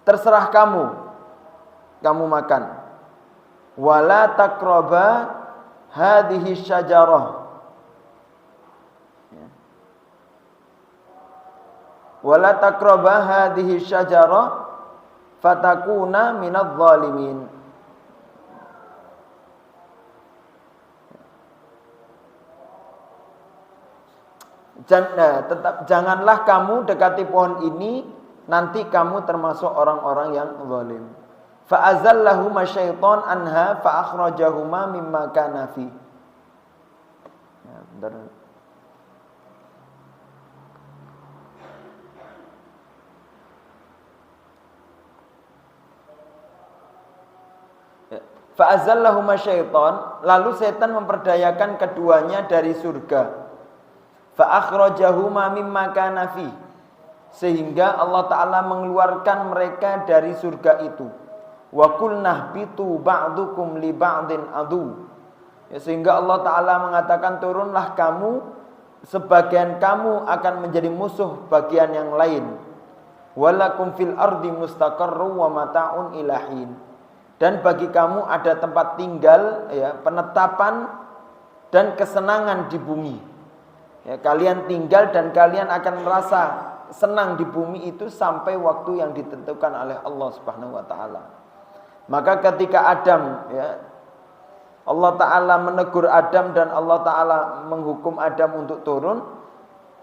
terserah kamu makan. Wala taqraba hadhihi syajarah. Ya. Wala taqraba hadhihi syajarah fatakuna minadh dhalimin. Tetap janganlah kamu dekati pohon ini, nanti kamu termasuk orang-orang yang zalim. Fa azallahuma syaiton anha fa akhrajahuma mimma kana fi. Ya, bentar. Fa azallahuma syaiton, lalu setan memperdayakan keduanya dari surga. Fa akhrajahuma mimma kana fi, sehingga Allah Ta'ala mengeluarkan mereka dari surga itu. Wa qulna bitu ba'dukum li ba'din adu, ya, sehingga Allah Ta'ala mengatakan turunlah kamu, sebagian kamu akan menjadi musuh bagian yang lain. Walakum fil ardi mustaqarru wa mata'un ilahin, dan bagi kamu ada tempat tinggal ya, penetapan dan kesenangan di bumi. Ya, kalian tinggal dan kalian akan merasa senang di bumi itu sampai waktu yang ditentukan oleh Allah Subhanahu wa taala. Maka ketika Adam ya, Allah Ta'ala menegur Adam dan Allah Ta'ala menghukum Adam untuk turun,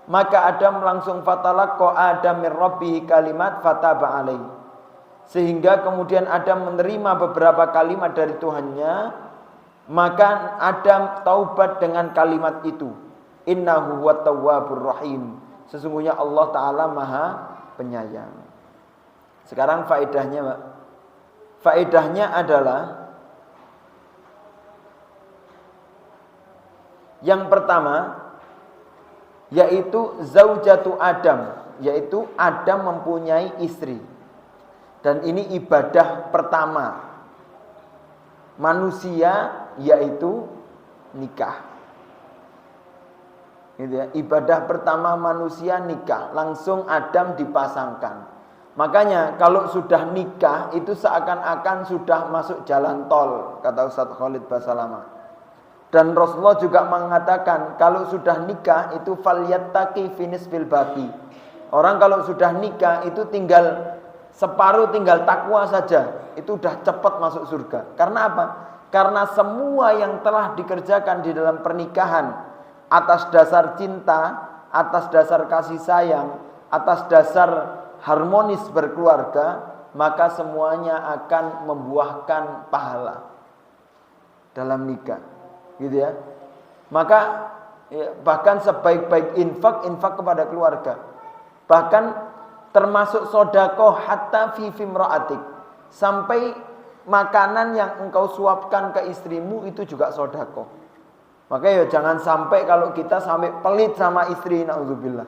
maka Adam langsung fatalaqqa Adam min rabbih kalimat fataba alaihi, sehingga kemudian Adam menerima beberapa kalimat dari Tuhannya, maka Adam taubat dengan kalimat itu, innahu huwat tawwabur rahim, sesungguhnya Allah Ta'ala maha penyayang. Sekarang faedahnya Pak. Faedahnya adalah yang pertama, yaitu zaujatu Adam, yaitu Adam mempunyai istri. Dan ini ibadah pertama manusia, yaitu nikah. Gitu ya. Ibadah pertama manusia nikah, langsung Adam dipasangkan. Makanya kalau sudah nikah itu seakan-akan sudah masuk jalan tol, kata Ustaz Khalid Basalamah. Dan Rasulullah juga mengatakan kalau sudah nikah itu falyattaqi finis fil babi. Orang kalau sudah nikah itu tinggal separuh, tinggal takwa saja, itu udah cepat masuk surga. Karena apa? Karena semua yang telah dikerjakan di dalam pernikahan atas dasar cinta, atas dasar kasih sayang, atas dasar harmonis berkeluarga, maka semuanya akan membuahkan pahala dalam nikah, gitu ya. Maka ya, bahkan sebaik-baik infak kepada keluarga, bahkan termasuk sodakoh hatta fi fimra'atik, sampai makanan yang engkau suapkan ke istrimu itu juga sodakoh. Maka ya jangan sampai kalau kita sampai pelit sama istri, na'udzubillah,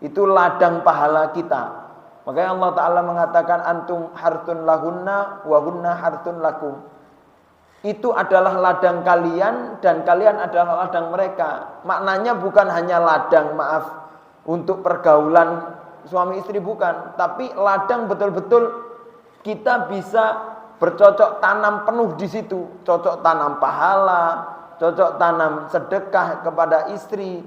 itu ladang pahala kita. Makanya Allah Ta'ala mengatakan antum hartun lahunna wa hunna hartun lakum. Itu adalah ladang kalian dan kalian adalah ladang mereka. Maknanya bukan hanya ladang, maaf, untuk pergaulan suami istri, bukan. Tapi ladang betul-betul kita bisa bercocok tanam penuh di situ. Cocok tanam pahala, cocok tanam sedekah kepada istri.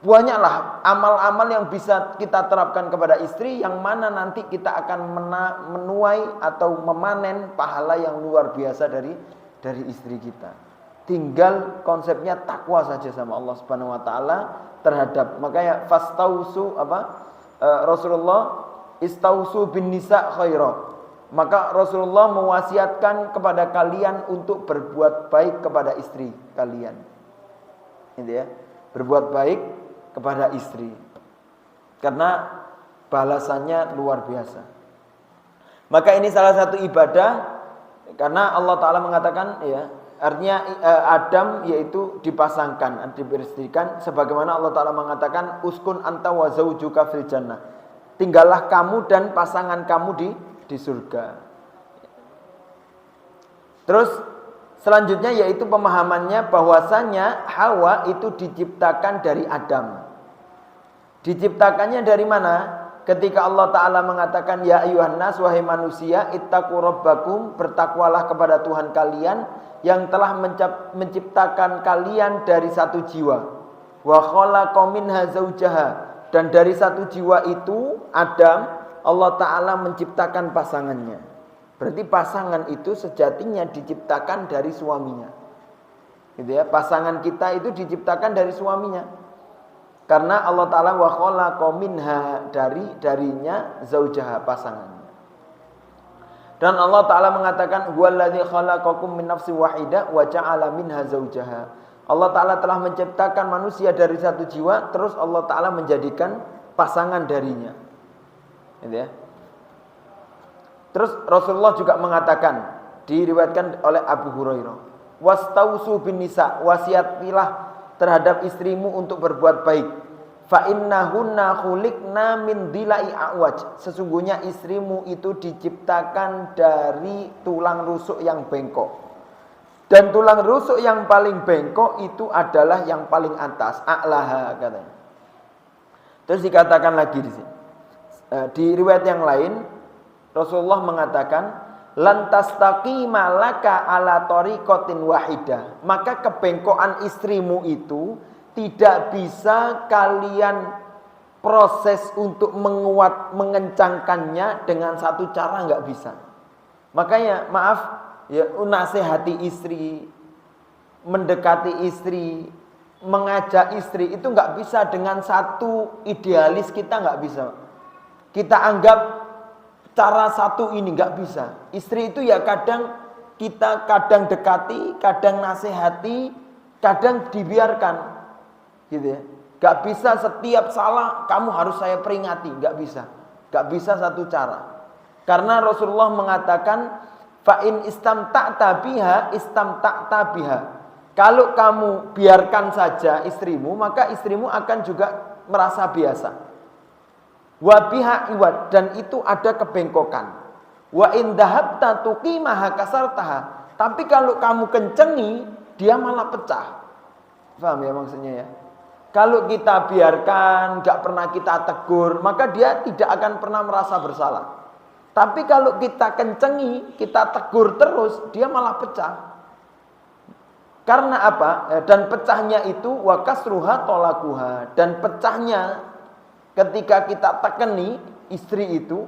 Banyaklah amal-amal yang bisa kita terapkan kepada istri, yang mana nanti kita akan menuai atau memanen pahala yang luar biasa dari istri kita. Tinggal konsepnya takwa saja sama Allah Subhanahu wa taala terhadap. Makanya fastausu Rasulullah istausu bin nisa khaira. Maka Rasulullah mewasiatkan kepada kalian untuk berbuat baik kepada istri kalian. Gitu ya. Berbuat baik kepada istri, karena balasannya luar biasa. Maka ini salah satu ibadah, karena Allah Ta'ala mengatakan ya, artinya Adam yaitu dipasangkan, diberistrikan, sebagaimana Allah Ta'ala mengatakan uskun anta wa zaujuka fil jannah, tinggallah kamu dan pasangan kamu di surga. Terus Selanjutnya yaitu pemahamannya bahwasanya Hawa itu diciptakan dari Adam. Diciptakannya dari mana? Ketika Allah Ta'ala mengatakan, ya ayuhan nas, wahai manusia, ittaqu rabbakum, bertakwalah kepada Tuhan kalian yang telah menciptakan kalian dari satu jiwa. Wa khalaqa minha zaujaha, dan dari satu jiwa itu Adam, Allah Ta'ala menciptakan pasangannya. Berarti pasangan itu sejatinya diciptakan dari suaminya. Gitu ya, pasangan kita itu diciptakan dari suaminya. Karena Allah Ta'ala wa khalaqa minha, darinya zaujaha, pasangannya. Dan Allah Ta'ala mengatakan huwallazi khalaqakum min nafsin wahidah wa ja'ala minha zaujaha. Allah Ta'ala telah menciptakan manusia dari satu jiwa, terus Allah Ta'ala menjadikan pasangan darinya. Gitu ya. Terus Rasulullah juga mengatakan, diriwayatkan oleh Abu Hurairah, wastausu bin nisa, wasiatilah terhadap istrimu untuk berbuat baik. Fa innahunna khuliqna min dilai a'waj. Sesungguhnya istrimu itu diciptakan dari tulang rusuk yang bengkok. Dan tulang rusuk yang paling bengkok itu adalah yang paling atas, a'laha katanya. Terus dikatakan lagi di sini. Di riwayat yang lain Rasulullah mengatakan lantas taqima laka ala tariqatin wahidah, maka kebengkokan istrimu itu tidak bisa kalian proses untuk mengencangkannya dengan satu cara, nggak bisa. Makanya maaf ya, nasihati istri, mendekati istri, mengajak istri itu nggak bisa dengan satu idealis, kita nggak bisa. Kita anggap cara satu ini nggak bisa. Istri itu ya kita kadang dekati, kadang nasihati, kadang dibiarkan, gitu ya. Nggak bisa setiap salah kamu harus saya peringati, nggak bisa. Nggak bisa satu cara. Karena Rasulullah mengatakan fa in istamta'ta biha istamta'ta biha. Kalau kamu biarkan saja istrimu, maka istrimu akan juga merasa biasa. Wa biha iwad, dan itu ada kebengkokan. Wa in dhahabta tuqimaha kasartaha. Tapi kalau kamu kencengi, dia malah pecah. Paham ya maksudnya ya? Kalau kita biarkan, gak pernah kita tegur, maka dia tidak akan pernah merasa bersalah. Tapi kalau kita kencengi, kita tegur terus, dia malah pecah. Karena apa? Dan pecahnya itu wa kasruha tolakuha. Dan pecahnya ketika kita tekeni istri itu,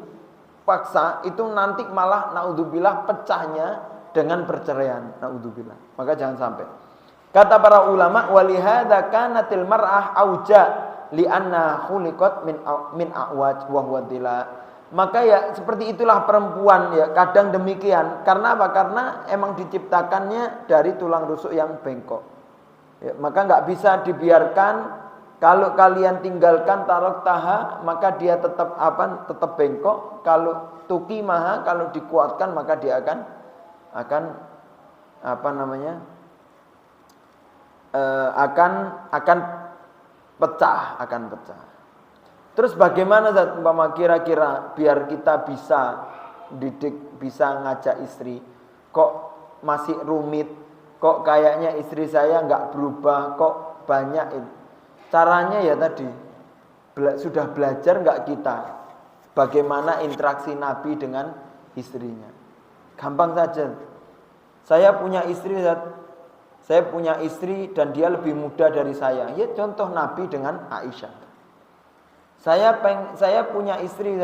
paksa, itu nanti malah naudzubillah pecahnya dengan perceraian. Naudzubillah. Maka jangan sampai. Kata para ulama, walihada kanatil mar'ah auja li'anna khuliqat min a'waj wa huwa dila. Maka ya seperti itulah perempuan ya, kadang demikian. Karena apa? Karena emang diciptakannya dari tulang rusuk yang bengkok. Ya, maka nggak bisa dibiarkan. Kalau kalian tinggalkan tarok taha, maka dia tetap tetap bengkok. Kalau tuki maha, kalau dikuatkan maka dia akan pecah. Terus bagaimana umpama kira-kira biar kita bisa didik, bisa ngajak istri, kok masih rumit, kok kayaknya istri saya nggak berubah, kok banyak itu. Caranya ya tadi, sudah belajar nggak kita bagaimana interaksi Nabi dengan istrinya? Gampang saja. Saya punya istri dan dia lebih muda dari saya. Ya contoh Nabi dengan Aisyah. Saya punya istri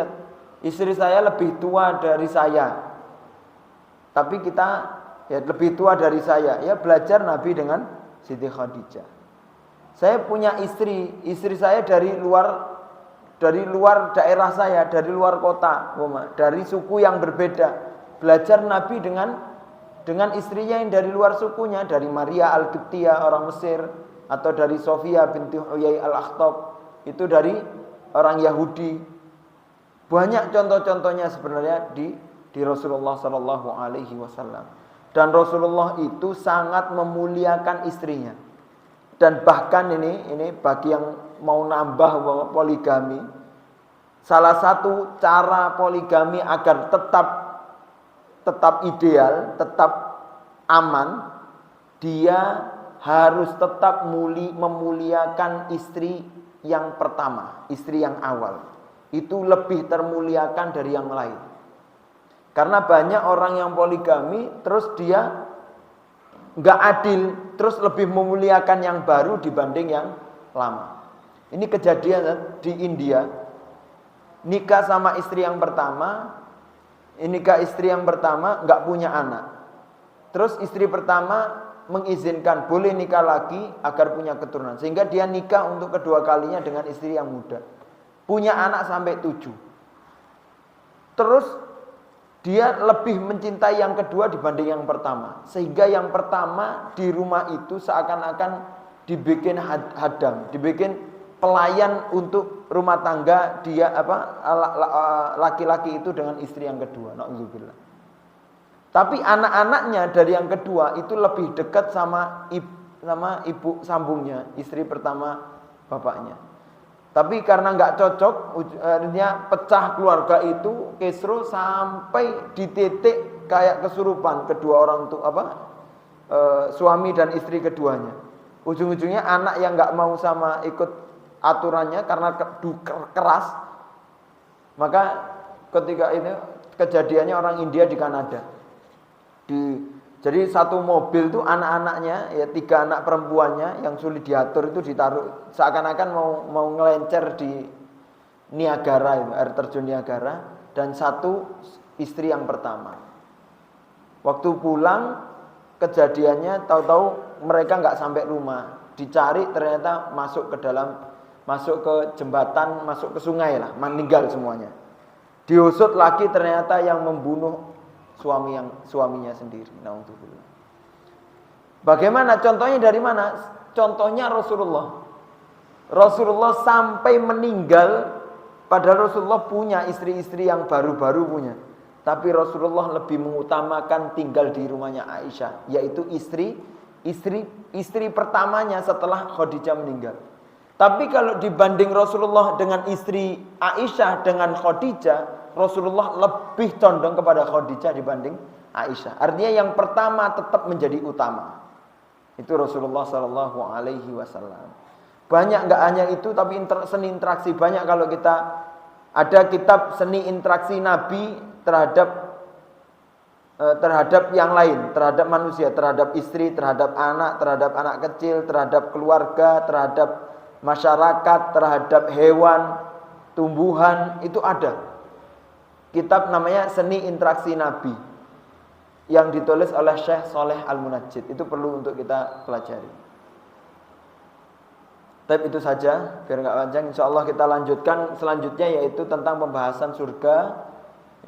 saya lebih tua dari saya. Tapi kita ya lebih tua dari saya. Ya belajar Nabi dengan Siti Khadijah. Saya punya istri saya dari luar daerah saya, dari luar kota, dari suku yang berbeda. Belajar Nabi dengan istrinya yang dari luar sukunya, dari Maria Al-Qibtiyah orang Mesir, atau dari Sofia binti Huyai Al-Akhtab, itu dari orang Yahudi. Banyak contoh-contohnya sebenarnya di Rasulullah Sallallahu Alaihi Wasallam. Dan Rasulullah itu sangat memuliakan istrinya. Dan bahkan ini bagi yang mau nambah poligami, salah satu cara poligami agar tetap ideal, tetap aman, dia harus tetap memuliakan istri yang pertama, istri yang awal. Itu lebih termuliakan dari yang lain. Karena banyak orang yang poligami, terus dia nggak adil, terus lebih memuliakan yang baru dibanding yang lama. Ini kejadian di India. Nikah sama istri yang pertama, istri yang pertama nggak punya anak. Terus istri pertama mengizinkan boleh nikah lagi agar punya keturunan. Sehingga dia nikah untuk kedua kalinya dengan istri yang muda. Punya anak sampai 7. Terus dia lebih mencintai yang kedua dibanding yang pertama. Sehingga yang pertama di rumah itu seakan-akan dibikin hadam, dibikin pelayan untuk rumah tangga dia laki-laki itu dengan istri yang kedua. Na'udzubillah. Tapi anak-anaknya dari yang kedua itu lebih dekat sama ibu sambungnya, istri pertama bapaknya. Tapi karena nggak cocok, akhirnya pecah keluarga itu, kisruh sampai di titik kayak kesurupan kedua orang suami dan istri keduanya. Ujung-ujungnya anak yang nggak mau sama ikut aturannya karena keras, maka ketika ini kejadiannya orang India di Kanada. Jadi satu mobil itu anak-anaknya, ya 3 anak perempuannya yang sulit diatur itu ditaruh seakan-akan mau ngelencer di Niagara itu, air terjun Niagara, dan satu istri yang pertama. Waktu pulang kejadiannya tahu-tahu mereka nggak sampai rumah, dicari ternyata masuk ke jembatan, masuk ke sungai lah, meninggal semuanya. Diusut lagi ternyata yang membunuh suaminya sendiri. Naudzubillah. Bagaimana contohnya dari mana? Contohnya Rasulullah. Rasulullah sampai meninggal, padahal Rasulullah punya istri-istri yang baru-baru punya. Tapi Rasulullah lebih mengutamakan tinggal di rumahnya Aisyah, yaitu istri pertamanya setelah Khadijah meninggal. Tapi kalau dibanding Rasulullah dengan istri Aisyah dengan Khadijah, Rasulullah lebih condong kepada Khadijah dibanding Aisyah. Artinya yang pertama tetap menjadi utama. Itu Rasulullah Shallallahu Alaihi Wasallam. Banyak nggak hanya itu, tapi seni interaksi banyak. Kalau kita ada kitab seni interaksi Nabi terhadap yang lain, terhadap manusia, terhadap istri, terhadap anak kecil, terhadap keluarga, terhadap masyarakat, terhadap hewan, tumbuhan, itu ada. Kitab namanya Seni Interaksi Nabi yang ditulis oleh Syekh Saleh Al-Munajjid. Itu perlu untuk kita pelajari. Tapi itu saja biar enggak panjang. Insyaallah kita lanjutkan selanjutnya, yaitu tentang pembahasan surga,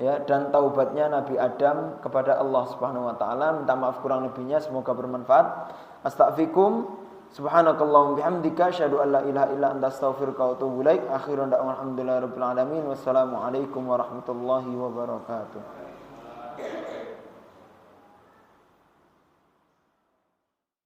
ya, dan taubatnya Nabi Adam kepada Allah Subhanahu wa taala. Minta maaf kurang lebihnya, semoga bermanfaat. Astaghfirukum. Subhanakallahumma bihamdika asyhadu an la ilaha illa anta astaghfiruka wa atubu ilaik. Akhirun da'wana alhamdulillahi rabbil alamin. Wassalamu alaikum warahmatullahi wabarakatuh.